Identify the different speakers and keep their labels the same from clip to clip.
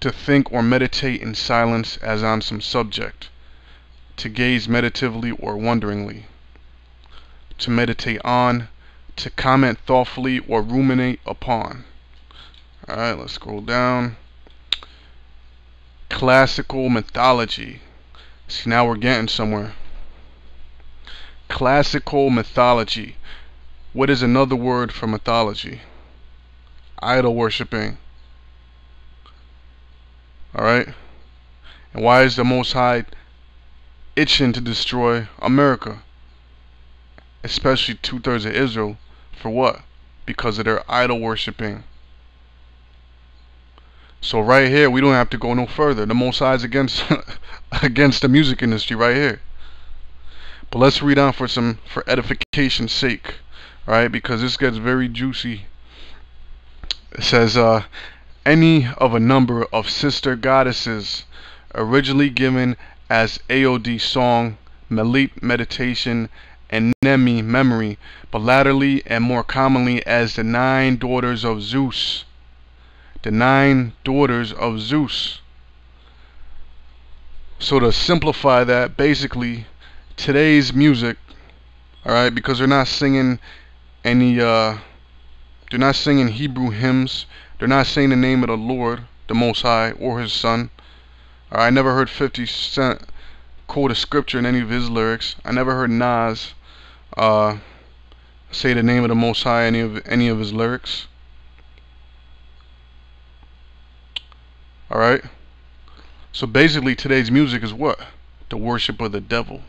Speaker 1: To think or meditate in silence as on some subject. To gaze meditatively or wonderingly. To meditate on. To comment thoughtfully or ruminate upon. Alright, let's scroll down. Classical mythology. See, now we're getting somewhere. Classical mythology. What is another word for mythology? Idol worshipping. Alright? And why is the Most High itching to destroy America? Especially 2/3 of Israel. For what? Because of their idol worshipping. So right here, we don't have to go no further. The Most High is against against the music industry right here. But let's read on for edification's sake, right? Because this gets very juicy. It says, any of a number of sister goddesses, originally given as AOD song, Melit meditation, and Nemi memory, but latterly and more commonly as the 9 daughters of Zeus. The 9 daughters of Zeus. So to simplify that, basically today's music, alright, because they're not singing any they're not singing Hebrew hymns, they're not saying the name of the Lord, the Most High, or his Son. I never heard 50 Cent quote a scripture in any of his lyrics. I never heard Nas say the name of the Most High in any of his lyrics. Alright? So basically today's music is what? The worship of the devil.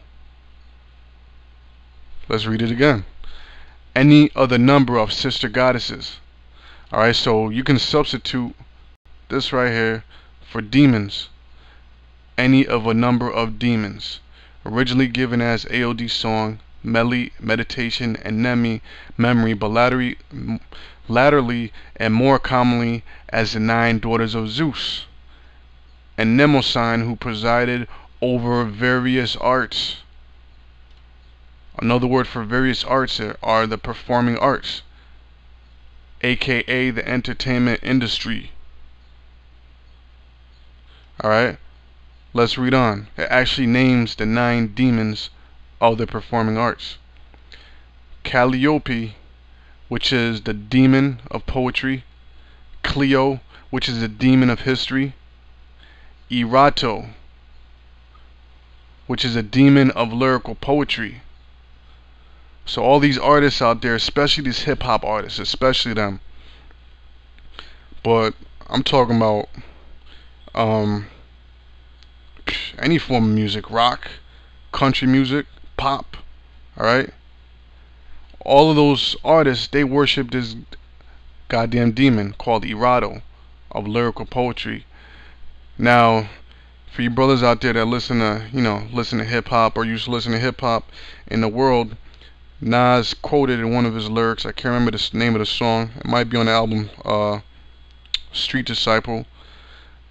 Speaker 1: Let's read it again. Any other number of sister goddesses. Alright, so you can substitute this right here for demons. Any of a number of demons. Originally given as AOD song, Meli meditation, and Nemi memory, but latterly and more commonly as the 9 daughters of Zeus. And Mnemosyne, who presided over various arts. Another word for various arts are the performing arts, aka the entertainment industry. Alright, let's read on. It actually names the 9 demons of the performing arts. Calliope, which is the demon of poetry. Clio, which is the demon of history. Erato, which is a demon of lyrical poetry. So all these artists out there, especially these hip-hop artists, especially them, but I'm talking about any form of music, rock, country music, pop, alright? All of those artists, they worship this goddamn demon called Erato of lyrical poetry. Now, for you brothers out there that listen to hip-hop or used to listen to hip-hop in the world, Nas quoted in one of his lyrics, I can't remember the name of the song, it might be on the album Street Disciple,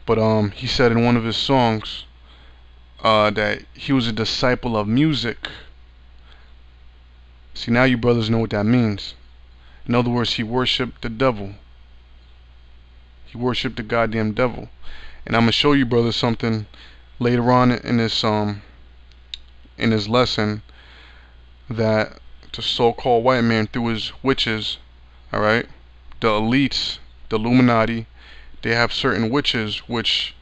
Speaker 1: but he said in one of his songs that he was a disciple of music. See, now you brothers know what that means. In other words, he worshipped the devil. He worshipped the goddamn devil. And I'm gonna show you brothers something later on in this lesson, that the so-called white man, through his witches, alright, the elites, the Illuminati, they have certain witches which,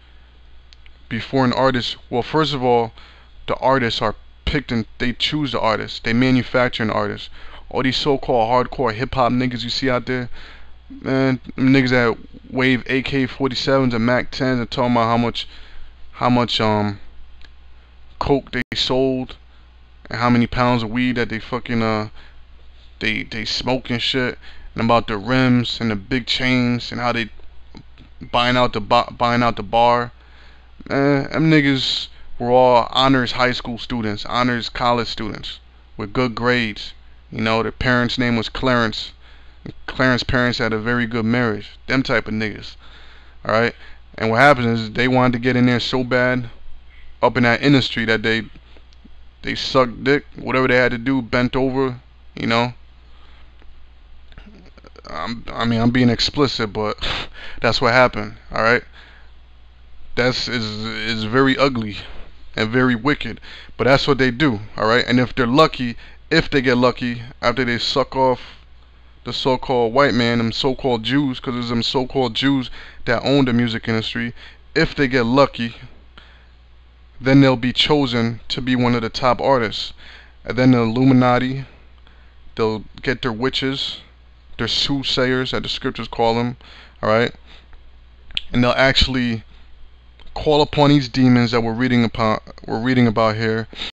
Speaker 1: before an artist, well, first of all, the artists are picked and they choose the artists, they manufacture an artist. All these so-called hardcore hip-hop niggas you see out there, man, them niggas that wave AK-47s and MAC-10s and talking about how much coke they sold and how many pounds of weed that they fucking they smoke and shit, and about the rims and the big chains and how they buying out the bar. Man, them niggas were all honors high school students, honors college students with good grades. You know, their parents' name was Clarence. Clarence's parents had a very good marriage. Them type of niggas. Alright? And what happens is they wanted to get in there so bad up in that industry that they sucked dick, whatever they had to do, bent over, you know. I mean, I'm being explicit, but that's what happened. Alright? is very ugly and very wicked. But that's what they do, alright? And if they're lucky, if they get lucky, after they suck off the so-called white man, them so-called Jews, because it's them so-called Jews that own the music industry, if they get lucky, then they'll be chosen to be one of the top artists. And then the Illuminati, they'll get their witches, their soothsayers, as the scriptures call them, alright? And they'll actually call upon these demons that we're reading about here,